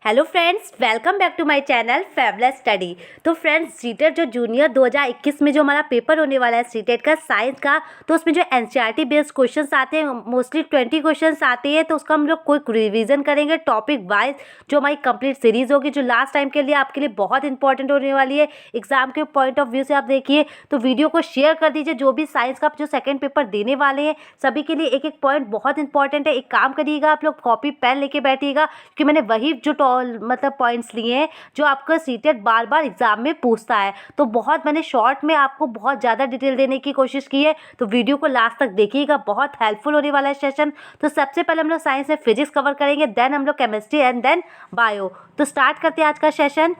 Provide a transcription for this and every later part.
Hello friends, welcome back to my channel fabulous study. तो friends, CTET जो junior 2021 में जो हमारा पेपर होने वाला है सीटेट का साइंस का, तो उसमें जो एनसीईआरटी बेस्ड क्वेश्चंस आते हैं, मोस्टली 20 क्वेश्चंस आते हैं। तो उसका हम लोग क्विक रिवीजन करेंगे टॉपिक वाइज, जो हमारी कंप्लीट सीरीज होगी, जो लास्ट टाइम के लिए आपके लिए बहुत इंपॉर्टेंट होने वाली है। एग्जाम के पॉइंट ऑफ व्यू से आप देखिए, तो वीडियो को शेयर कर दीजिए। जो भी साइंस का जो सेकेंड पेपर देने वाले हैं, सभी के लिए एक एक पॉइंट बहुत इंपॉर्टेंट है। एक काम करिएगा, आप लोग कॉपी पेन लेके बैठिएगा, क्योंकि मैंने वही जो मतलब पॉइंट्स लिए हैं जो आपका सीटेट बार बार एग्जाम में पूछता है। तो बहुत मैंने शॉर्ट में आपको बहुत ज़्यादा डिटेल देने की कोशिश की है, तो वीडियो को लास्ट तक देखिएगा, बहुत हेल्पफुल होने वाला है सेशन। तो सबसे पहले हम लोग साइंस में फिजिक्स कवर करेंगे, देन हम लोग केमिस्ट्री एंड देन बायो। तो स्टार्ट करते हैं आज का सेशन।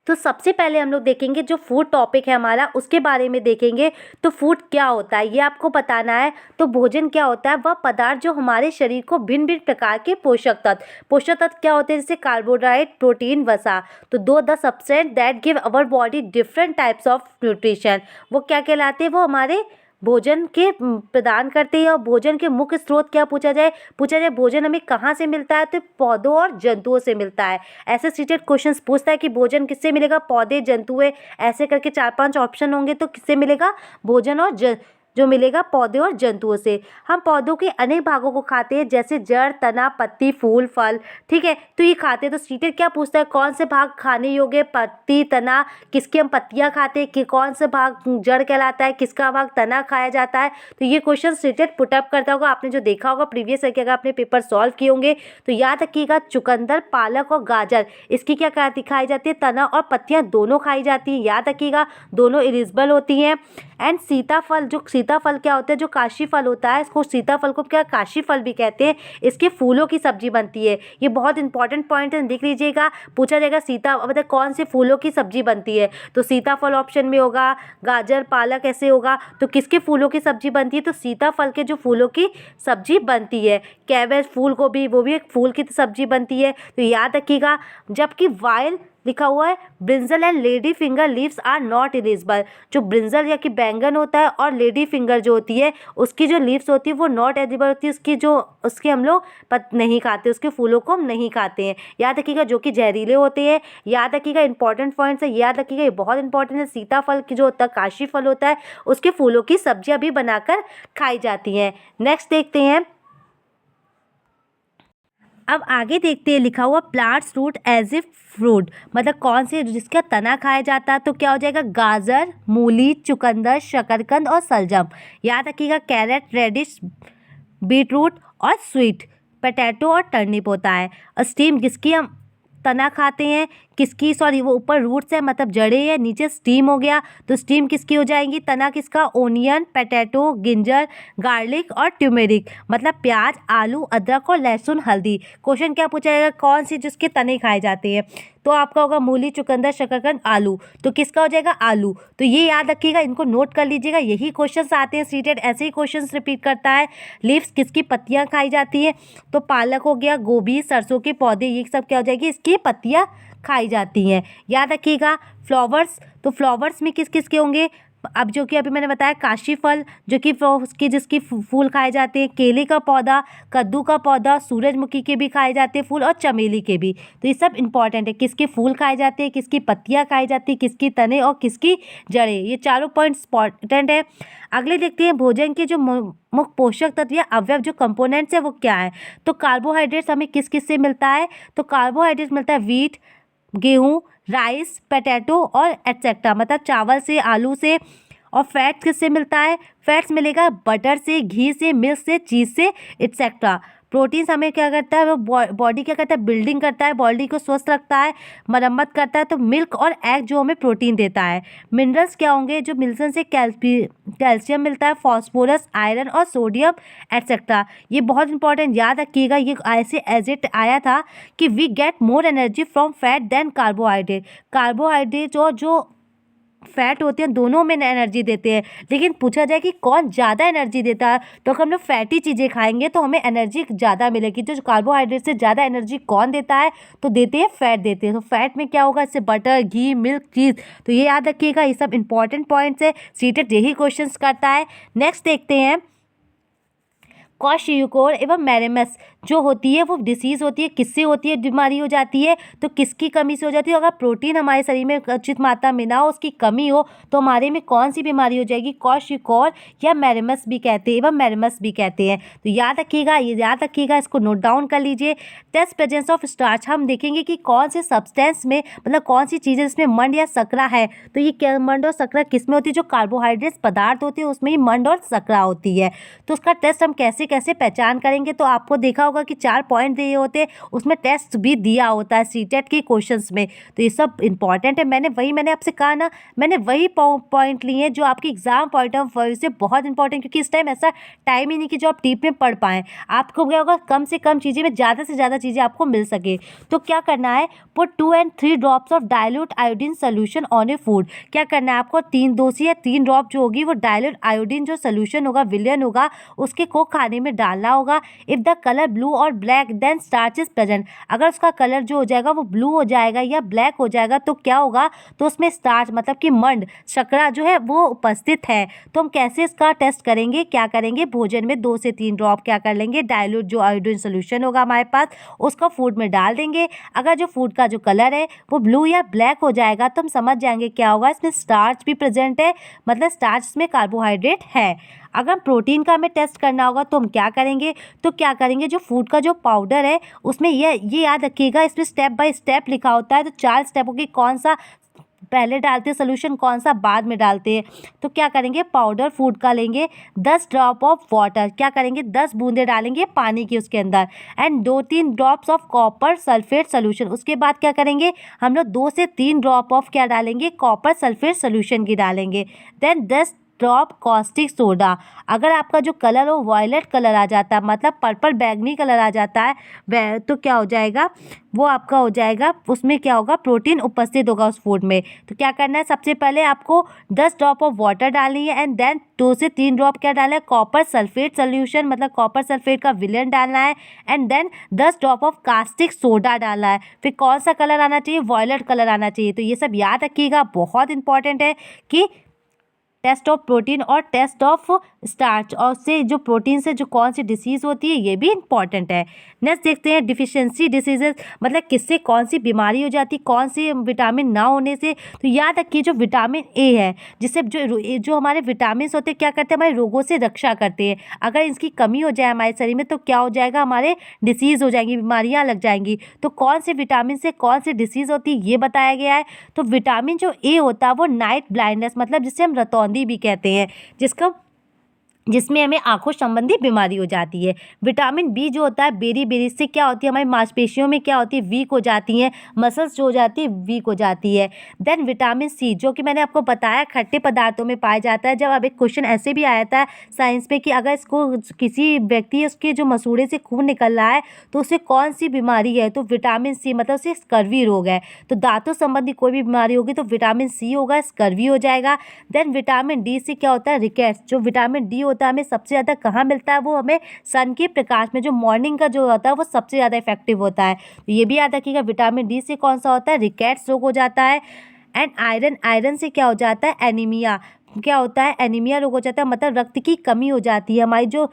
तो सबसे पहले हम लोग देखेंगे जो फूड टॉपिक है हमारा, उसके बारे में देखेंगे। तो फूड क्या होता है ये आपको बताना है। तो भोजन क्या होता है? वह पदार्थ जो हमारे शरीर को भिन्न भिन्न प्रकार के पोषक तत्व क्या होते हैं? जैसे कार्बोहाइड्रेट, प्रोटीन, वसा। तो the substance that give our body different types of nutrition, वो क्या कहलाते हैं? वो हमारे भोजन के प्रदान करते हैं। और भोजन के मुख्य स्रोत क्या पूछा जाए भोजन हमें कहाँ से मिलता है? तो पौधों और जंतुओं से मिलता है। ऐसे सीटेड क्वेश्चंस पूछता है कि भोजन किससे मिलेगा? पौधे, जंतुएं, ऐसे करके 4-5 ऑप्शन होंगे। तो किससे मिलेगा? भोजन और जो मिलेगा पौधे और जंतुओं से। हम पौधों के अनेक भागों को खाते हैं, जैसे जड़, तना, पत्ती, फूल, फल। ठीक है, तो ये खाते हैं। तो सीटेट क्या पूछता है? कौन से भाग खाने योग्य? पत्ती, तना, किसकी हम पत्तियां खाते हैं? कि कौन से भाग जड़ कहलाता है? किसका भाग तना खाया जाता है? तो ये क्वेश्चन सीटेट पुटअप करता होगा। आपने जो देखा होगा प्रीवियस ईयर के, अगर आपने पेपर सॉल्व किए होंगे तो याद रखिएगा, चुकंदर, पालक और गाजर, इसकी क्या खाई जाती है? तना और पत्तियां दोनों खाई जाती हैं। याद रखिएगा, दोनों इलिजिबल होती हैं। एंड सीताफल, जो सीताफल क्या होता है? जो काशी फल होता है, इसको सीताफल को क्या काशी फल भी कहते हैं। इसके फूलों की सब्जी बनती है। ये बहुत इंपॉर्टेंट पॉइंट है, देख लीजिएगा। पूछा जाएगा सीता मतलब कौन से फूलों की सब्जी बनती है? तो सीताफल ऑप्शन में होगा, गाजर, पालक ऐसे होगा। तो किसके फूलों की सब्जी बनती है? तो सीताफल के जो फूलों की सब्जी बनती है। कैबेज, फूल गोभी, वो भी एक फूल की सब्जी बनती है। तो याद रखिएगा। जबकि वाइल लिखा हुआ है, brinjal and lady finger leaves are not eligible. जो ब्रिंजल या कि बैंगन होता है और लेडी फिंगर जो होती है, उसकी जो लीव्स होती है वो नॉट एलिजिबल होती है। उसके हम लोग नहीं खाते, उसके फूलों को हम नहीं खाते हैं। याद रखिएगा, जो कि जहरीले होते हैं। याद रखिएगा, इंपॉर्टेंट पॉइंट्स है, याद रखिएगा, ये बहुत इंपॉर्टेंट है। सीताफल की जो होता है, काशी फल होता है, उसके फूलों की सब्जियां भी बनाकर खाई जाती हैं। नेक्स्ट देखते हैं। अब आगे देखते हैं, लिखा हुआ plants root as a fruit, मतलब कौन से जिसका तना खाया जाता है? तो क्या हो जाएगा? गाजर, मूली, चुकंदर, शकरकंद और सलजम। याद रखिएगा, कैरेट, रेडिश, बीटरूट और स्वीट पोटैटो और टर्निप होता है। और स्टीम किसकी हम तना खाते हैं? किसकी? सॉरी, वो ऊपर रूट्स है मतलब जड़े है, नीचे स्टीम हो गया। तो स्टीम किसकी हो जाएंगी? तना किसका? ओनियन, पोटैटो, गिंजर, गार्लिक और ट्यूमेरिक, मतलब प्याज, आलू, अदरक और लहसुन, हल्दी। क्वेश्चन क्या पूछा जाएगा? कौन सी जिसके तने खाए जाते हैं? तो आपका होगा मूली, चुकंदर, शकरकंद, आलू। तो किसका हो जाएगा? आलू। तो ये याद रखिएगा, इनको नोट कर लीजिएगा, यही क्वेश्चंस आते हैं सीटेट, ऐसे ही क्वेश्चंस रिपीट करता है। लीव्स किसकी पत्तियां खाई जाती है? तो पालक हो गया, गोभी, सरसों के पौधे, ये सब क्या हो जाएगी? इसकी पत्तियां खाई जाती हैं। याद रखिएगा। फ्लावर्स, तो फ्लावर्स में किस किस के होंगे? अब जो कि अभी मैंने बताया, काशी फल जो कि उसकी जिसकी फूल खाए जाते हैं, केले का पौधा, कद्दू का पौधा, सूरजमुखी के भी खाए जाते हैं फूल, और चमेली के भी। तो ये सब इंपॉर्टेंट है, किसके फूल खाए जाते हैं, किसकी पत्तियां खाई जाती है, किसकी तने और किसकी जड़ें। ये चारों पॉइंट्स इंपॉर्टेंट है। अगले देखते हैं, भोजन के जो मुख्य पोषक तत्व या अवयव जो कंपोनेंट्स है वो क्या है? तो कार्बोहाइड्रेट्स हमें किस किस से मिलता है? तो कार्बोहाइड्रेट्स मिलता है वीट, गेहूँ, राइस, पोटैटो और एटसेट्रा, मतलब चावल से, आलू से। और फैट्स किससे मिलता है? फैट्स मिलेगा बटर से, घी से, मिल्क से, चीज़ से, एटसेट्रा। प्रोटीन्स हमें क्या करता है? वो बॉडी क्या करता है? बिल्डिंग करता है, बॉडी को स्वस्थ रखता है, मरम्मत करता है। तो मिल्क और एग जो हमें प्रोटीन देता है। मिनरल्स क्या होंगे? जो मिल्सन से कैल्शियम मिलता है, फॉस्फोरस, आयरन और सोडियम एटसेट्रा। ये बहुत इंपॉर्टेंट, याद रखिएगा। ये ऐसे एज इट आया था कि we get more energy from fat than carbohydrate. Carbohydrate और जो फैट होते हैं दोनों में एनर्जी देते हैं, लेकिन पूछा जाए कि कौन ज़्यादा एनर्जी देता है, तो अगर हम लोग फैटी चीज़ें खाएंगे तो हमें एनर्जी ज़्यादा मिलेगी। तो कार्बोहाइड्रेट से ज़्यादा एनर्जी कौन देता है? तो देते हैं फैट देते हैं। तो फैट में क्या होगा? इससे बटर, घी, मिल्क, चीज़। तो ये याद रखिएगा, ये सब इंपॉर्टेंट पॉइंट्स है, सीटेट यही क्वेश्चन करता है। नेक्स्ट देखते हैं, क्वाशियोकोर एवं मैरेमस जो होती है वो डिसीज़ होती है, किससे होती है बीमारी हो जाती है, तो किसकी कमी से हो जाती है। अगर प्रोटीन हमारे शरीर में उचित मात्रा में ना हो, उसकी कमी हो, तो हमारे में कौन सी बीमारी हो जाएगी, क्वाशियोकोर या मैरेमस भी कहते हैं एवं मैरेमस भी कहते हैं। तो याद रखिएगा, ये याद रखिएगा, इसको नोट डाउन कर लीजिए। टेस्ट प्रेजेंस ऑफ स्टार्च, हम देखेंगे कि कौन से सब्सटेंस में मतलब कौन सी चीज़ें इसमें मंड या शकरा है। तो ये क्या मंड और शकरा किस में होती है, जो कार्बोहाइड्रेट्स पदार्थ होते हैं उसमें ही मंड और शकरा होती है। तो उसका टेस्ट हम कैसे कैसे पहचान करेंगे, तो आपको देखा होगा कि 4 पॉइंट दिए होते हैं, उसमें टेस्ट भी दिया होता है सीटेट के क्वेश्चंस में। तो ये सब इंपॉर्टेंट है। मैंने आपसे कहा ना, मैंने वही पॉइंट लिए जो आपके एग्जाम पॉइंट ऑफ व्यू से बहुत इंपॉर्टेंट, क्योंकि इस टाइम ऐसा टाइम ही नहीं कि जो आप डीप में पढ़ पाएँ। आपको क्या होगा, कम से कम चीज़ें में ज़्यादा से ज़्यादा चीज़ें आपको मिल सके। तो क्या करना है, put 2 and 3 drops of dilute iodine solution on A food. क्या करना है आपको, 2 से या 3 ड्रॉप जो होगी वो डाइल्यूट आयोडीन जो सोल्यूशन होगा, विलयन होगा, उसके को खाने में डालना होगा। इफ़ द कलर ब्लू और black then starch is present. अगर उसका कलर जो हो जाएगा वो ब्लू हो जाएगा या ब्लैक हो जाएगा तो क्या होगा, तो उसमें स्टार्च मतलब कि मंड शकरा जो है वो उपस्थित है। तो हम कैसे इसका टेस्ट करेंगे, क्या करेंगे, भोजन में 2 से 3 ड्रॉप क्या कर लेंगे, डाइल्यूट जो आयोडीन सोल्यूशन होगा हमारे पास उसका फूड में डाल देंगे। अगर जो फूड का जो कलर है वो ब्लू या ब्लैक हो जाएगा तो हम समझ जाएंगे क्या होगा, इसमें स्टार्च भी प्रेजेंट है, मतलब स्टार्च में कार्बोहाइड्रेट है। अगर प्रोटीन का हमें टेस्ट करना होगा तो हम क्या करेंगे, जो फूड का जो पाउडर है उसमें ये याद रखिएगा, इसमें स्टेप बाय स्टेप लिखा होता है। तो 4 स्टेपों की कौन सा पहले डालते हैं सोल्यूशन, कौन सा बाद में डालते हैं। तो क्या करेंगे, पाउडर फूड का लेंगे 10 ड्रॉप ऑफ वाटर, क्या करेंगे 10 बूंदे डालेंगे पानी की उसके अंदर, and 2-3 drops of copper sulphate solution. उसके बाद क्या करेंगे, हम लोग 2 से 3 ड्रॉप ऑफ क्या डालेंगे, कॉपर सल्फेट सोल्यूशन की डालेंगे। Then 10 drop caustic soda. अगर आपका जो कलर हो वायलेट कलर आ जाता है, मतलब पर्पल बैगनी कलर आ जाता है, तो क्या हो जाएगा, वो आपका हो जाएगा, उसमें क्या होगा, प्रोटीन उपस्थित होगा उस फूड में। तो क्या करना है, सबसे पहले आपको 10 ड्रॉप ऑफ वाटर डालनी है, एंड देन 2 से 3 ड्रॉप क्या डालना है, कॉपर सल्फेट सोल्यूशन, मतलब कॉपर सल्फेट का विलयन डालना है, and then 10 drop of caustic soda डालना है। फिर कौन सा कलर आना चाहिए, वायलेट कलर आना चाहिए। तो ये सब याद रखिएगा, बहुत इंपॉर्टेंट है कि टेस्ट ऑफ प्रोटीन और टेस्ट ऑफ स्टार्च, और से जो प्रोटीन से जो कौन सी डिसीज़ होती है ये भी इंपॉर्टेंट है। नेक्स्ट देखते हैं डिफिशियंसी डिसीजेज, मतलब किससे कौन सी बीमारी हो जाती है, कौन सी विटामिन ना होने से। तो याद रखिए जो विटामिन ए है, जिससे जो हमारे विटामिन होते हैं क्या करते हैं, हमारे रोगों से रक्षा करते हैं। अगर इसकी कमी हो जाए हमारे शरीर में तो क्या हो जाएगा, हमारे डिसीज़ हो जाएंगी, बीमारियाँ लग जाएंगी। तो कौन से विटामिन से कौन सी डिसीज़ होती है ये बताया गया है। तो विटामिन जो ए होता है वो नाइट ब्लाइंडनेस, मतलब जिसे हम रतौंधी भी कहते हैं, जिसमें हमें आंखों संबंधी बीमारी हो जाती है। विटामिन बी जो होता है बेरी से क्या होती है, हमारी मांसपेशियों में क्या होती है, वीक हो जाती हैं, मसल्स जो हो जाती है वीक हो जाती है। देन विटामिन सी जो कि मैंने आपको बताया खट्टे पदार्थों में पाया जाता है। जब अब एक क्वेश्चन ऐसे भी आया था साइंस में कि अगर इसको किसी व्यक्ति उसके जो मसूड़े से खून निकल रहा है तो उसे कौन सी बीमारी है, तो विटामिन सी, मतलब उसे स्कर्वी रोग है। तो दांतों संबंधी कोई भी बीमारी होगी तो विटामिन सी होगा, स्कर्वी हो जाएगा। देन विटामिन डी से क्या होता है, रिकेट्स। जो विटामिन डी होता है हमें सबसे ज़्यादा कहाँ मिलता है, वो हमें सन के प्रकाश में, जो मॉर्निंग का जो होता है वो सबसे ज़्यादा इफेक्टिव होता है। तो ये भी याद रखिएगा, विटामिन डी से कौन सा होता है, रिकेट्स रोग हो जाता है। एंड आयरन से क्या हो जाता है, एनीमिया, क्या होता है, एनीमिया रोग हो जाता है, मतलब रक्त की कमी हो जाती है। हमारी जो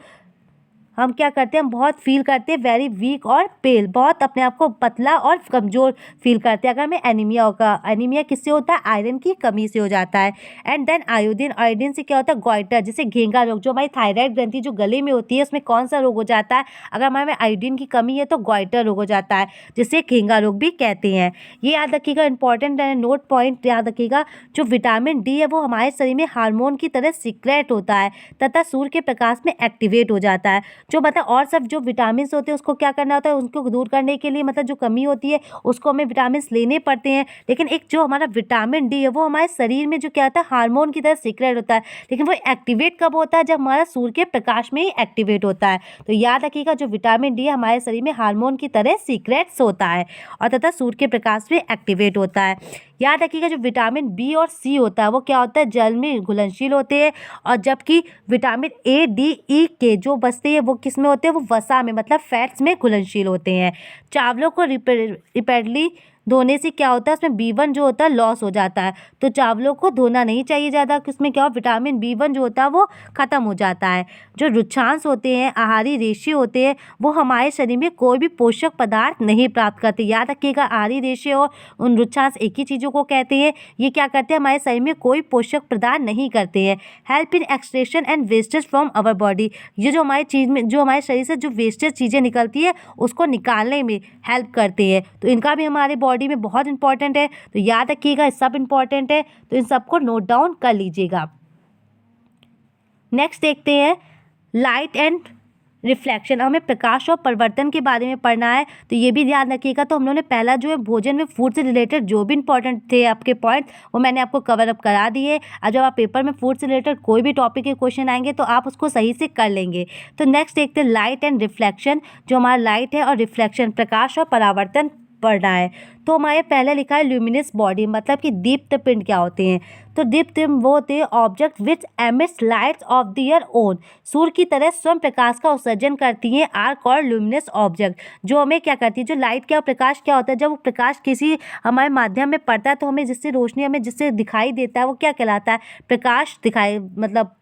हम क्या करते हैं, हम बहुत फील करते हैं वेरी वीक और पेल, बहुत अपने आप को पतला और कमज़ोर फील करते हैं अगर हमें एनीमिया होगा। एनीमिया किससे होता है, आयरन की कमी से हो जाता है। एंड देन आयोडीन से क्या होता है, गॉइटर, जैसे घेंगा रोग, जो हमारी थायराइड ग्रंथि जो गले में होती है उसमें कौन सा रोग हो जाता है, अगर हमारे में आयोडीन की कमी है तो गॉइटर रोग हो जाता है, जिसे घेंगा रोग भी कहते हैं। ये याद रखिएगा, इंपॉर्टेंट नोट पॉइंट याद रखिएगा। जो विटामिन डी है वो हमारे शरीर में हार्मोन की तरह सीक्रेट होता है तथा सूर्य के प्रकाश में एक्टिवेट हो जाता है। जो मतलब और सब जो विटामिन होते हैं उसको क्या करना होता है, उनको दूर करने के लिए, मतलब जो कमी होती है उसको हमें विटामिन लेने पड़ते हैं। लेकिन एक जो हमारा विटामिन डी है वो हमारे शरीर में जो क्या होता है, हार्मोन की तरह सीक्रेट होता है, लेकिन वो एक्टिवेट कब होता है, जब हमारा सूर्य के प्रकाश में ही एक्टिवेट होता है। तो याद रखिएगा, जो विटामिन डी है हमारे शरीर में हार्मोन की तरह सीक्रेट्स होता है और तथा सूर्य के प्रकाश में एक्टिवेट होता है। याद रखिएगा, जो विटामिन बी और सी होता है वो क्या होता है, जल में घुलनशील होते हैं, और जबकि विटामिन ए डी ई के जो बचते हैं वो किस में होते हैं, वो वसा में, मतलब फैट्स में घुलनशील होते हैं। चावलों को रिपीटेडली धोने से क्या होता है, उसमें B1 जो होता है लॉस हो जाता है। तो चावलों को धोना नहीं चाहिए ज़्यादा, कि उसमें क्या हो, विटामिन B1 जो होता है वो ख़त्म हो जाता है। जो रुक्षांश होते हैं, आहारी रेशे होते हैं, वो हमारे शरीर में कोई भी पोषक पदार्थ नहीं प्राप्त करते। याद रखिएगा, आहारी रेशे और उन रुक्षांश एक ही चीज़ों को कहते हैं। ये क्या करते हैं, हमारे शरीर में कोई पोषक प्रदान नहीं करते हैं। Help in extraction and wastage from our body, ये जो हमारी चीज़ में, जो हमारे शरीर से जो वेस्टेज चीज़ें निकलती है उसको निकालने में हेल्प करते हैं। तो इनका भी हमारे बॉडी में बहुत इंपॉर्टेंट है। तो याद रखिएगा, सब इंपॉर्टेंट है, तो इन सबको नोट डाउन कर लीजिएगा। नेक्स्ट देखते हैं लाइट एंड रिफ्लेक्शन। हमें प्रकाश और परिवर्तन के बारे में पढ़ना है, तो ये भी ध्यान रखिएगा। तो हम लोगों ने पहला जो है भोजन में फूड से रिलेटेड जो भी इंपॉर्टेंट थे आपके पॉइंट, वो मैंने आपको कवर अप करा दिए। और जब आप पेपर में फूड से रिलेटेड कोई भी टॉपिक के क्वेश्चन आएंगे तो आप उसको सही से कर लेंगे। तो नेक्स्ट देखते हैं लाइट एंड रिफ्लेक्शन। जो हमारा लाइट है और रिफ्लेक्शन, प्रकाश और परावर्तन पढ़ना है। तो हमारे पहले लिखा है ल्यूमिनस बॉडी, मतलब कि दीप्त पिंड क्या होते हैं। तो दीप्त वो होते हैं object which emits lights of their own, सूर्य की तरह स्वयं प्रकाश का उत्सर्जन करती हैं, आर कॉल्ड ल्यूमिनस ऑब्जेक्ट। जो हमें क्या करती है, जो लाइट क्या प्रकाश क्या होता है, जब वो प्रकाश किसी हमारे माध्यम में पड़ता है तो हमें जिससे रोशनी हमें जिससे दिखाई देता है वो क्या कहलाता है, प्रकाश दिखाई, मतलब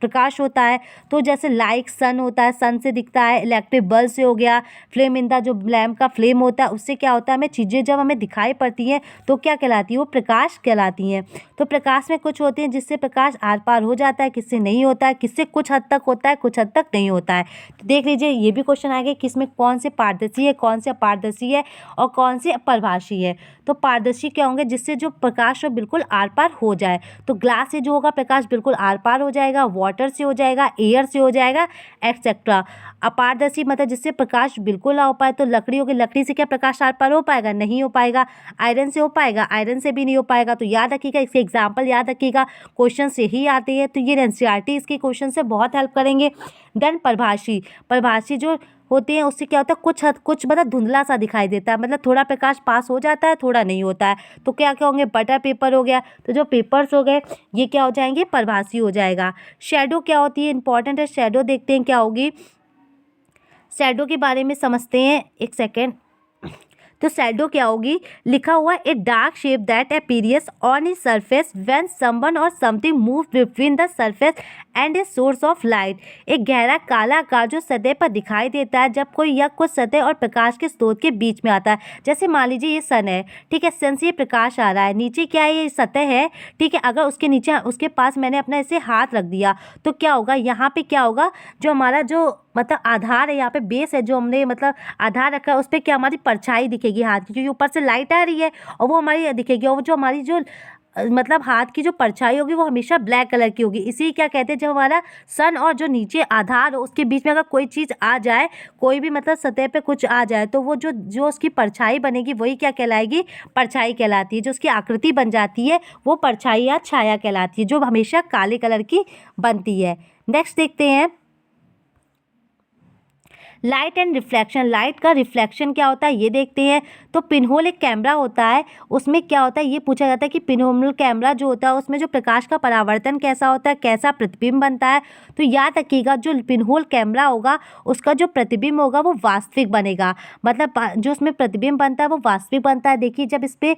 प्रकाश होता है। तो जैसे लाइक सन होता है, सन से दिखता है, इलेक्ट्रिक बल्ब से हो गया, फ्लेम इन द, जो लैम्प का फ्लेम होता है उससे क्या होता है, हमें चीज़ें जब हमें दिखाई पड़ती हैं तो क्या कहलाती है, वो प्रकाश कहलाती हैं। तो प्रकाश में कुछ होते हैं जिससे प्रकाश आर पार हो जाता है, किससे नहीं होता है, किससे कुछ हद तक होता है, कुछ हद तक नहीं होता है। तो देख लीजिए, ये भी क्वेश्चन आएगा कि इसमें कौन से पारदर्शी है, कौन से अपारदर्शी है और कौन से अपरभाषी है। तो पारदर्शी क्या होंगे, जिससे जो प्रकाश हो बिल्कुल आर पार हो जाए। तो ग्लास से जो होगा प्रकाश बिल्कुल आर पार हो जाएगा, वाटर से हो जाएगा, एयर से हो जाएगा, एक्सेट्रा। अपारदर्शी मतलब जिससे प्रकाश बिल्कुल ना हो पाए, तो लकड़ी होगी, लकड़ी से क्या प्रकाश आर पार हो पाएगा, नहीं हो पाएगा। आयरन से हो पाएगा, आयरन से भी नहीं हो पाएगा। तो याद रखिएगा, इसके एग्जाम्पल याद रखिएगा, क्वेश्चन से ही आते हैं। तो ये एनसीईआरटी इसके क्वेश्चन से बहुत हेल्प करेंगे। देन परभाषी, परभाषी जो होते हैं उससे क्या होता है, कुछ मतलब धुंधला सा दिखाई देता है, मतलब थोड़ा प्रकाश पास हो जाता है, थोड़ा नहीं होता है। तो क्या क्या होंगे, बटर पेपर हो गया। तो जो पेपर्स हो गए ये क्या हो जाएंगे, परभाषी हो जाएगा। शेडो क्या होती है, इंपॉर्टेंट है। शेडो देखते हैं क्या होगी, शेडो के बारे में समझते हैं, एक सेकेंड। तो शैडो क्या होगी, लिखा हुआ a dark shape that appears on a surface when someone or something move between the surface and a source of light. एक गहरा काला आकार जो सतह पर दिखाई देता है जब कोई या कुछ सतह और प्रकाश के स्रोत के बीच में आता है। जैसे मान लीजिए ये सन है, ठीक है, सन से ये प्रकाश आ रहा है, नीचे क्या है, ये सतह है, ठीक है। अगर उसके नीचे, उसके पास मैंने अपना ऐसे हाथ रख दिया तो क्या होगा, यहाँ पे क्या होगा, जो हमारा जो मतलब आधार है, यहाँ पे बेस है, जो हमने मतलब आधार रखा है, उस पर क्या हमारी परछाई दिखेगी हाथ की, क्योंकि ऊपर से लाइट आ रही है और वो हमारी दिखेगी। और वो जो हमारी जो मतलब हाथ की जो परछाई होगी वो हमेशा ब्लैक कलर की होगी। इसी क्या कहते हैं, जब हमारा सन और जो नीचे आधार हो उसके बीच में अगर कोई चीज़ आ जाए, कोई भी मतलब सतह पे कुछ आ जाए, तो वो जो उसकी परछाई बनेगी वही क्या कहलाएगी, परछाई कहलाती है। जो उसकी आकृति बन जाती है वो परछाई या छाया कहलाती है, जो हमेशा काले कलर की बनती है। नेक्स्ट देखते हैं लाइट एंड रिफ्लेक्शन। लाइट का रिफ्लेक्शन क्या होता है ये देखते हैं। तो पिनहोल एक कैमरा होता है, उसमें क्या होता है ये पूछा जाता है कि पिनहोल कैमरा जो होता है उसमें जो प्रकाश का परावर्तन कैसा होता है, कैसा प्रतिबिंब बनता है। तो याद रखिएगा, जो पिनहोल कैमरा होगा उसका जो प्रतिबिंब होगा वो वास्तविक बनेगा, मतलब जो उसमें प्रतिबिंब बनता है वो वास्तविक बनता है। देखिए जब इस पर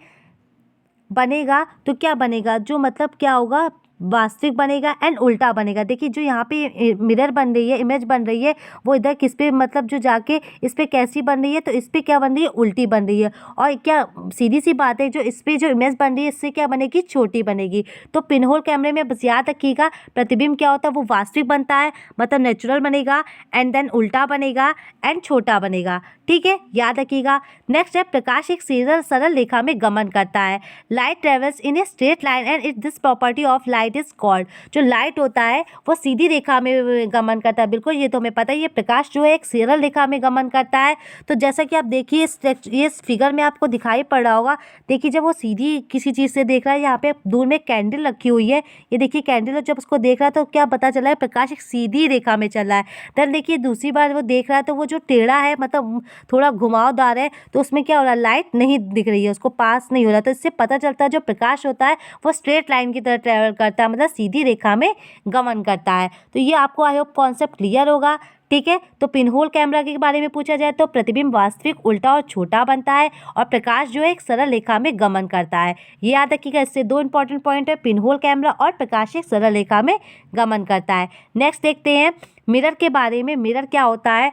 बनेगा तो क्या बनेगा, जो मतलब क्या होगा, वास्तविक बनेगा एंड उल्टा बनेगा। देखिए जो यहाँ पे मिरर बन रही है, इमेज बन रही है, वो इधर किस पे मतलब जो जाके इस पे कैसी बन रही है, तो इस पे क्या बन रही है, उल्टी बन रही है। और क्या सीधी सी बात है, जो इस पे जो इमेज बन रही है इससे क्या बनेगी, छोटी बनेगी। तो पिनहोल कैमरे में बस याद रखिएगा, प्रतिबिंब क्या होता है, वो वास्तविक बनता है, मतलब नेचुरल बनेगा, एंड देन उल्टा बनेगा एंड छोटा बनेगा, ठीक है, याद रखिएगा। नेक्स्ट है प्रकाश एक सरल रेखा में गमन करता है। Light travels in a straight line and it this property of light is called. जो लाइट होता है वो सीधी रेखा में गमन करता है, बिल्कुल ये तो हमें पता है। ये प्रकाश जो है एक सरल रेखा में गमन करता है। तो जैसा कि आप देखिए इस फिगर में आपको दिखाई पड़ रहा होगा, देखिए जब वो सीधी किसी चीज़ से देख रहा है, यहाँ पे दूर में कैंडल रखी हुई है, ये देखिए कैंडल, जब उसको देख रहा है तो क्या पता चला है, प्रकाश एक सीधी रेखा में चल रहा है। देन देखिए दूसरी बार वो देख रहा है तो वो जो टेढ़ा है, मतलब थोड़ा घुमावदार है, तो उसमें क्या हो रहा है, लाइट नहीं दिख रही है, उसको पास नहीं हो रहा। तो इससे पता चलता है जो प्रकाश होता है वो स्ट्रेट लाइन की तरह ट्रेवल करता है, मतलब सीधी रेखा में गमन करता है। तो ये आपको आई होप कॉन्सेप्ट क्लियर होगा, ठीक है। तो पिनहोल कैमरा के बारे में पूछा जाए तो प्रतिबिंब वास्तविक उल्टा और छोटा बनता है और प्रकाश जो है एक सरल रेखा में गमन करता है। ये याद रखिएगा, इससे दो इंपॉर्टेंट पॉइंट है, पिनहोल कैमरा और प्रकाश एक सरल रेखा में गमन करता है। नेक्स्ट देखते हैं मिरर के बारे में, मिरर क्या होता है।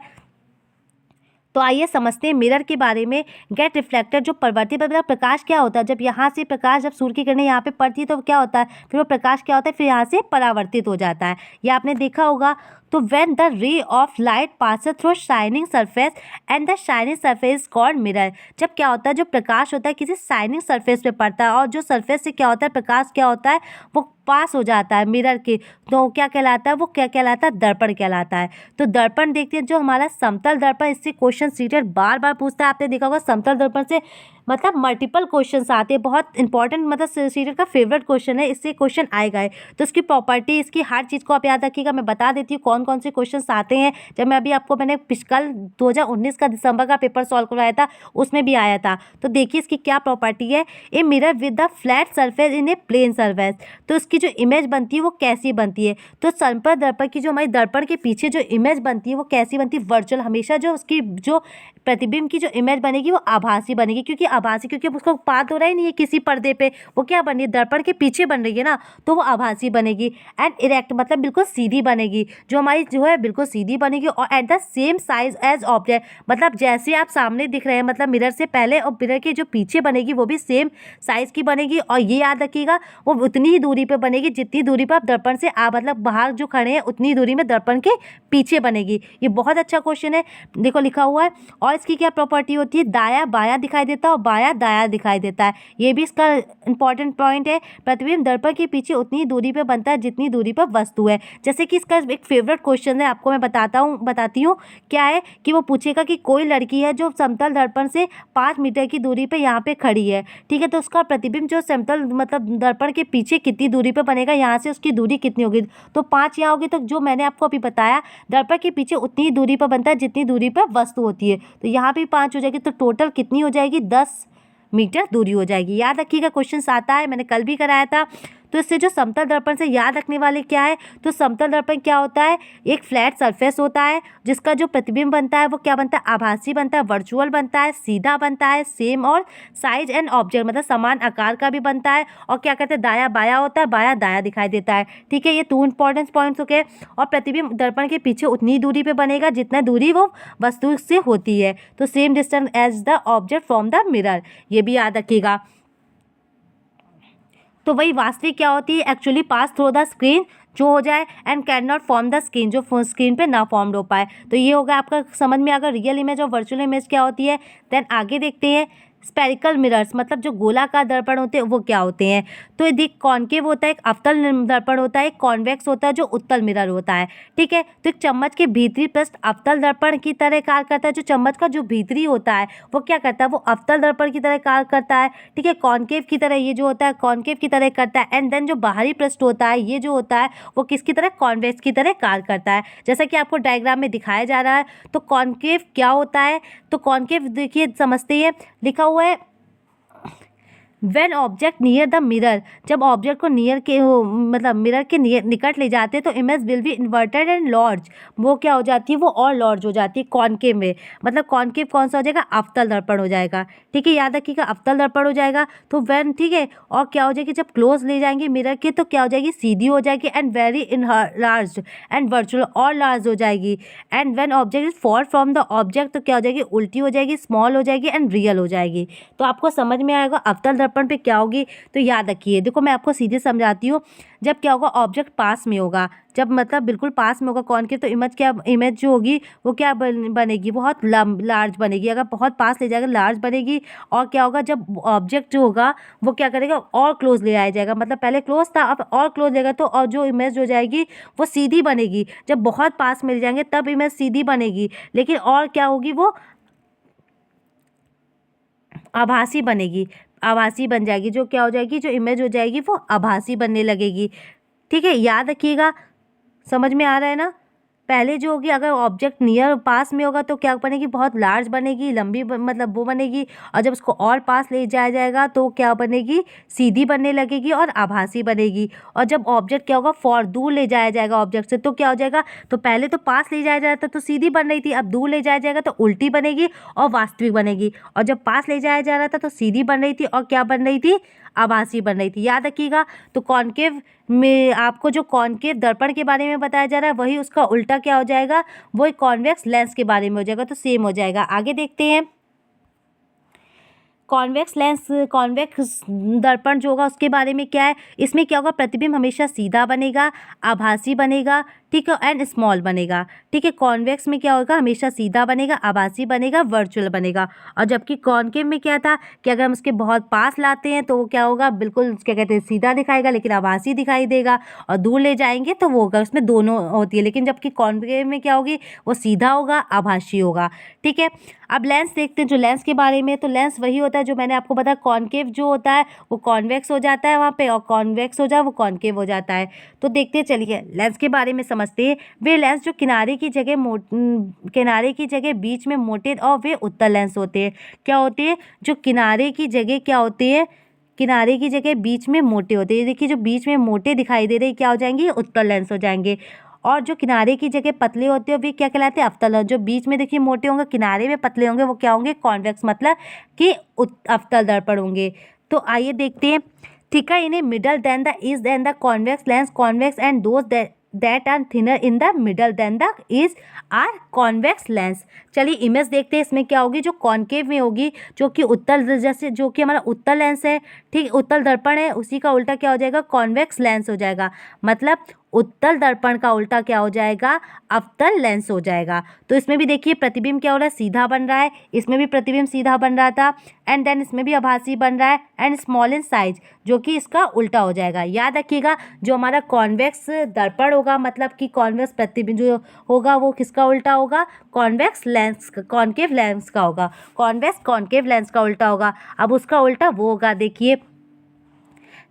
तो आइए समझते हैं मिरर के बारे में। गेट रिफ्लेक्टर जो परावर्तित मतलब प्रकाश क्या होता है, जब यहाँ से प्रकाश जब सूर्य की किरणें यहाँ पे पड़ती है तो क्या होता है, फिर वो प्रकाश क्या होता है, फिर यहाँ से परावर्तित हो जाता है। ये आपने देखा होगा। तो when the ray of light passes through shining surface and the shining surface called mirror, जब क्या होता है, जो प्रकाश होता है किसी शाइनिंग सरफेस पे पड़ता है और जो सरफेस से क्या होता है, प्रकाश क्या होता है, वो पास हो जाता है मिरर के, तो क्या कहलाता है, वो क्या कहलाता है, दर्पण कहलाता है। तो दर्पण देखते हैं, जो हमारा समतल दर्पण, इससे क्वेश्चन सीटेड बार बार पूछता है। आपने देखा होगा समतल दर्पण से मतलब मल्टीपल क्वेश्चंस आते हैं, बहुत इंपॉर्टेंट, मतलब सीटेड का फेवरेट क्वेश्चन है, इससे क्वेश्चन आएगा है। तो इसकी प्रॉपर्टी, इसकी हर चीज़ को आप याद रखिएगा। मैं बता देती हूँ कौन कौन से क्वेश्चंस आते हैं। जब मैं अभी आपको मैंने कल 2019 का दिसंबर का पेपर सॉल्व करवाया था, उसमें भी आया था। तो देखिए इसकी क्या प्रॉपर्टी है। A mirror with the flat surface in a plane surface, तो इसकी जो इमेज बनती है वो कैसी बनती है। तो समतल दर्पण की जो हमारी दर्पण के पीछे जो इमेज बनती है वो कैसी बनती है, वर्चुअल। हमेशा जो उसकी जो प्रतिबिंब की जो इमेज बनेगी वो आभासी बनेगी, क्योंकि आभासी, क्योंकि उसको पात हो रहा ही नहीं है किसी पर्दे पे, वो क्या बन रही है, दर्पण के पीछे बन रही है ना, तो वो आभासी बनेगी। एंड इरेक्ट मतलब बिल्कुल सीधी बनेगी, जो हमारी जो है बिल्कुल सीधी बनेगी। और at the same size as object, मतलब जैसे आप सामने दिख रहे हैं, मतलब मिरर से पहले और मिरर के जो पीछे बनेगी वो भी सेम साइज की बनेगी। और ये याद रखिएगा, वो उतनी ही दूरी पे बनेगी जितनी दूरी पर आप दर्पण से मतलब बाहर जो खड़े हैं उतनी दूरी में दर्पण के पीछे बनेगी। ये बहुत अच्छा क्वेश्चन है, देखो लिखा हुआ है। और इसकी क्या प्रॉपर्टी होती है, दाया बाया दिखाई देता है और बाया दाया दिखाई देता है। ये भी इसका इंपॉर्टेंट पॉइंट है। प्रतिबिंब दर्पण के पीछे उतनी दूरी पे बनता है जितनी दूरी पर वस्तु है। जैसे कि इसका एक फेवरेट क्वेश्चन है, आपको मैं बताती हूँ क्या है, कि वो पूछेगा कि कोई लड़की है जो समतल दर्पण से 5 मीटर की दूरी पे यहाँ पे खड़ी है, ठीक है, तो उसका प्रतिबिंब जो समतल मतलब दर्पण के पीछे कितनी दूरी पे बनेगा, यहाँ से उसकी दूरी कितनी होगी, तो 5 यहाँ होगी। तो जो मैंने आपको अभी बताया, दर्पण के पीछे उतनी दूरी पर बनता है जितनी दूरी पर वस्तु होती है, तो यहाँ भी 5 हो जाएगी, तो टोटल कितनी हो जाएगी, 10 मीटर दूरी हो जाएगी। याद रखिएगा, क्वेश्चन आता है, मैंने कल भी कराया था। तो इससे जो समतल दर्पण से याद रखने वाले क्या है, तो समतल दर्पण क्या होता है, एक फ्लैट सरफेस होता है जिसका जो प्रतिबिंब बनता है वो क्या बनता है, आभासी बनता है, वर्चुअल बनता है, सीधा बनता है, सेम और साइज एंड ऑब्जेक्ट मतलब समान आकार का भी बनता है। और क्या कहते हैं, दाया बाया होता है, बाया दाया दिखाई देता है, ठीक है। ये 2 इंपॉर्टेंट पॉइंट्स हो गए। और प्रतिबिंब दर्पण के पीछे उतनी दूरी पे बनेगा जितना दूरी वो वस्तु से होती है, तो same distance as the object from the mirror, ये भी याद रखिएगा। तो वही वास्तविक क्या होती है, actually pass through the screen जो हो जाए, and can not form the screen, जो स्क्रीन पे ना फॉर्म हो पाए। तो ये होगा आपका समझ में, अगर रियल इमेज और वर्चुअल इमेज क्या होती है। देन आगे देखते हैं स्पेरिकल मिरर्स, मतलब जो गोलाकार दर्पण होते हैं वो क्या होते हैं। तो यदि कॉन्केव होता है, एक अवतल दर्पण होता है, एक कॉन्वेक्स होता है जो उत्तल मिरर होता है, ठीक है। तो एक चम्मच के भीतरी पृष्ठ अवतल दर्पण की तरह कार्य करता है, जो चम्मच का जो भीतरी होता है वो क्या करता है, वो अवतल दर्पण की तरह कार्य करता है, ठीक है, कॉन्केव की तरह ये जो होता है कॉन्केव की तरह करता है। एंड देन जो बाहरी पृष्ठ होता है ये जो होता है वो किसकी तरह, कॉन्वेक्स की तरह कार्य करता है, जैसा कि आपको डायग्राम में दिखाया जा रहा है। तो कॉन्केव क्या होता है, तो कॉन्केव देखिए समझते हैं, लिखा हुआ है when object near the mirror, जब ऑब्जेक्ट को नियर के मतलब मिरर के निकट ले जाते हैं तो image will be inverted and large, वो क्या हो जाती है, वो और लॉर्ज हो जाती है कॉन्केव में। मतलब कॉन्केव कौन सा हो जाएगा, अवतल दर्पण हो जाएगा, ठीक है, याद रखिएगा अवतल दर्पण हो जाएगा। तो वेन, ठीक है, और क्या हो जाएगी, जब क्लोज ले जाएंगे मिरर के तो क्या हो जाएगी, सीधी हो जाएगी। And very enlarge and virtual, और लार्ज हो जाएगी। And when object is for from the object तो क्या हो जाएगी, उल्टी हो जाएगी, स्मॉल हो जाएगी एंड रियल हो जाएगी। तो आपको समझ में आएगा अवतल दर्पण पे क्या होगी। तो याद रखिए, देखो मैं आपको सीधे समझाती हूँ। जब क्या होगा, ऑब्जेक्ट पास में होगा, जब मतलब बिल्कुल पास में होगा कॉन्केव, तो इमेज जो होगी वो क्या बनेगी, बहुत लार्ज बनेगी। अगर बहुत पास ले जाएगा लार्ज बनेगी। और क्या होगा, जब ऑब्जेक्ट जो होगा वो क्या करेगा, और क्लोज ले आया जाएगा, मतलब पहले क्लोज था अब और क्लोज लेगा, तो और जो इमेज हो जाएगी वो सीधी बनेगी। जब बहुत पास मिल जाएंगे तब इमेज सीधी बनेगी, लेकिन और क्या होगी, वो आभासी बनेगी, आभासी बन जाएगी। जो क्या हो जाएगी, जो इमेज हो जाएगी वो आभासी बनने लगेगी, ठीक है, याद रखिएगा। समझ में आ रहा है ना। पहले जो होगी, अगर ऑब्जेक्ट नियर पास में होगा तो क्या बनेगी, बहुत लार्ज बनेगी, लंबी मतलब वो बनेगी। और जब उसको और पास ले जाया जाएगा तो क्या बनेगी, सीधी बनने लगेगी और आभासी बनेगी। और जब ऑब्जेक्ट क्या होगा, फॉर दूर ले जाया जाएगा ऑब्जेक्ट से, तो क्या हो जाएगा, तो पहले तो पास ले जाया जाता तो सीधी बन रही थी, अब दूर ले जाया जाएगा तो उल्टी बनेगी और वास्तविक बनेगी। और जब पास ले जाया जा रहा था तो सीधी बन रही थी और क्या बन रही थी, आभासी बन रही थी। याद रखिएगा। तो कॉनकेव में आपको जो कॉनकेव दर्पण के बारे में बताया जा रहा है, वही उसका उल्टा क्या हो जाएगा, वो कॉन्वेक्स लेंस के बारे में हो जाएगा, तो सेम हो जाएगा। आगे देखते हैं। कॉन्वेक्स लेंस, कॉन्वेक्स दर्पण जो होगा उसके बारे में क्या है, इसमें क्या होगा, प्रतिबिंब हमेशा सीधा बनेगा, आभासी बनेगा, ठीक है, एंड स्मॉल बनेगा। ठीक है, कॉन्वेक्स में क्या होगा, हमेशा सीधा बनेगा, आभासी बनेगा, वर्चुअल बनेगा। और जबकि कॉनकेव में क्या था कि अगर हम उसके बहुत पास लाते हैं तो वो क्या होगा, बिल्कुल क्या कहते हैं, सीधा दिखाएगा लेकिन आभासी दिखाई देगा, और दूर ले जाएंगे तो वो होगा, उसमें दोनों होती है। लेकिन जबकि कॉनकेव में क्या होगी, वो सीधा होगा, आभासी होगा। ठीक है, अब लेंस देखते हैं, जो लेंस के बारे में, तो लेंस वही होता है जो मैंने आपको बताया, कॉनकेव जो होता है वो कॉन्वेक्स हो जाता है वहाँ पे, और कॉन्वेक्स हो जाए वो कॉनकेव हो जाता है। तो देखते चलिए लेंस के बारे में समझते हैं। वे लेंस जो किनारे की जगह किनारे की जगह बीच में मोटे और वे उत्तल लेंस होते हैं। क्या होते हैं, जो किनारे की जगह क्या होते हैं, किनारे की जगह बीच में मोटे होते हैं। देखिए जो बीच में मोटे दिखाई दे रहे हैं क्या हो जाएंगे, उत्तल लेंस हो जाएंगे। और जो किनारे की जगह पतले होते हैं वे क्या कहलाते हैं, अवतल। जो बीच में देखिए मोटे होंगे, किनारे में पतले होंगे, वो क्या होंगे, कॉन्वेक्स, मतलब कि अवतल दर्पण होंगे। तो आइए देखते हैं। ठीक है, इन्हें middle than the edges then the convex lens, convex and those that are thinner in the middle than the edges are convex lens. चलिए इमेज देखते हैं, इसमें क्या होगी, जो कॉनकेव में होगी, जो कि उत्तल, जैसे जो कि हमारा उत्तल लेंस है, ठीक, उत्तल दर्पण है, उसी का उल्टा क्या हो जाएगा, कॉन्वेक्स लेंस हो जाएगा। मतलब उत्तल दर्पण का उल्टा क्या हो जाएगा, अवतल लेंस हो जाएगा। तो इसमें भी देखिए प्रतिबिंब क्या हो रहा है, सीधा बन रहा है, इसमें भी प्रतिबिंब सीधा बन रहा था, एंड देन इसमें भी आभासी बन रहा है, एंड स्मॉल इन साइज, जो कि इसका उल्टा हो जाएगा। याद रखिएगा, जो हमारा कॉन्वेक्स दर्पण होगा, मतलब कि कॉन्वेक्स प्रतिबिंब जो होगा वो किसका उल्टा होगा, कॉन्वेक्स लेंस, कॉनकेव लेंस का होगा, कॉन्वेक्स कॉनकेव लेंस का उल्टा होगा। अब उसका उल्टा वो होगा, देखिए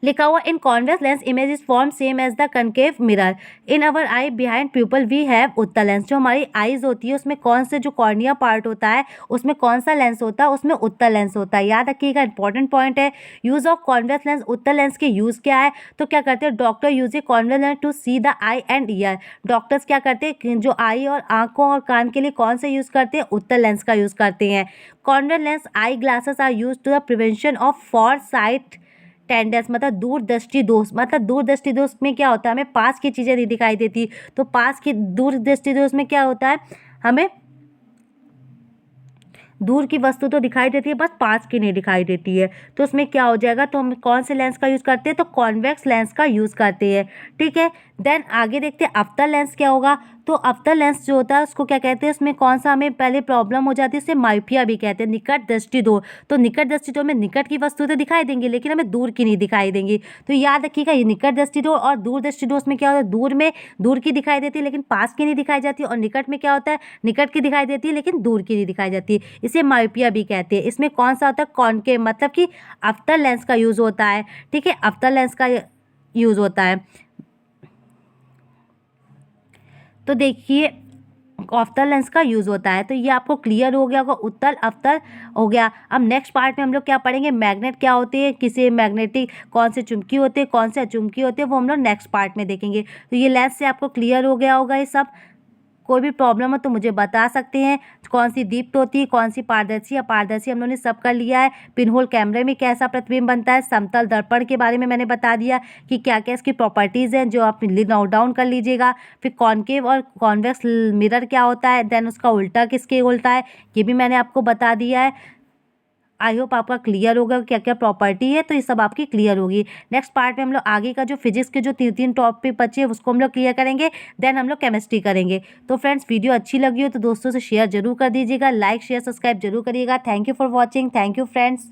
लिखा हुआ, in convex lens image is form same as the concave mirror in our eye behind pupil we have उत्तल लेंस। जो हमारी आईज होती है उसमें कौन से, जो कॉर्निया पार्ट होता है उसमें कौन सा लेंस होता है, उसमें उत्तल लेंस होता है। याद रखिएगा, इंपॉर्टेंट पॉइंट है। यूज ऑफ कॉन्वेक्स लेंस, उत्तल लेंस के यूज क्या है, तो क्या करते हैं, doctor use a convex lens to see the eye and ear. Doctors क्या करते हैं, जो आई और आंखों और कान के लिए कौन सा यूज करते हैं, उत्तल लेंस का यूज करते हैं। Convex lens eye glasses are use to the prevention of far sightedness, मतलब दूरदृष्टि दोष। मतलब दूरदृष्टि दोष में क्या होता है, हमें पास की चीज़ें नहीं दिखाई देती, तो पास की दूरदृष्टि दोष में क्या होता है, हमें दूर की वस्तु तो दिखाई देती है, बस पास की नहीं दिखाई देती है। तो उसमें क्या हो जाएगा, तो हम कौन से लेंस का यूज़ करते हैं, तो कॉन्वेक्स लेंस का यूज़ करते हैं। ठीक है, देन आगे देखते हैं अवतल लेंस क्या होगा। तो अवतल लेंस जो होता है उसको क्या कहते हैं, उसमें कौन सा हमें पहले प्रॉब्लम हो जाती है, इसे माइपिया भी कहते हैं, निकट दृष्टि दोष। तो निकट दृष्टि दोष में निकट की वस्तु तो दिखाई देंगी लेकिन हमें दूर की नहीं दिखाई देंगी। तो याद रखिएगा, ये निकट दृष्टि दोष और दूर दृष्टि दोष में क्या होता है, दूर में दूर की दिखाई देती है लेकिन पास की नहीं दिखाई जाती, और निकट में क्या होता है, निकट की दिखाई देती है लेकिन दूर की नहीं दिखाई जाती। इसे माइपिया भी कहते हैं। इसमें कौन सा होता है, कॉनकेव, मतलब कि अवतल लेंस का यूज़ होता है। ठीक है, अवतल लेंस का यूज़ होता है। तो देखिए अवतल लेंस का यूज़ होता है। तो ये आपको क्लियर हो गया होगा, उत्तल अवतल हो गया। अब नेक्स्ट पार्ट में हम लोग क्या पढ़ेंगे, मैग्नेट क्या होते हैं, किसी मैग्नेटिक कौन से चुंबकीय होते हैं, कौन से अचुंबकीय होते हैं, वो हम लोग नेक्स्ट पार्ट में देखेंगे। तो ये लेंस से आपको क्लियर हो गया होगा ये सब। कोई भी प्रॉब्लम हो तो मुझे बता सकते हैं। कौन सी दीप्त होती है, कौन सी पारदर्शी, अपारदर्शी हम लोगों ने सब कर लिया है। पिनहोल कैमरे में कैसा प्रतिबिंब बनता है, समतल दर्पण के बारे में मैंने बता दिया कि क्या क्या इसकी प्रॉपर्टीज़ हैं, जो आप नोट डाउन कर लीजिएगा। फिर कॉनकेव और कॉन्वेक्स मिरर क्या होता है, देन उसका उल्टा किसके उल्टा है, ये भी मैंने आपको बता दिया है। आई होप आपका क्लियर होगा क्या क्या प्रॉपर्टी है, तो ये सब आपकी क्लियर होगी। नेक्स्ट पार्ट में हम लोग आगे का जो फिजिक्स के जो तीन टॉपिक बचे हैं उसको हम लोग क्लियर करेंगे, देन हम लोग केमिस्ट्री करेंगे। तो फ्रेंड्स वीडियो अच्छी लगी हो तो दोस्तों से शेयर जरूर कर दीजिएगा, लाइक शेयर सब्सक्राइब जरूर करिएगा। Thank you for watching, thank you friends.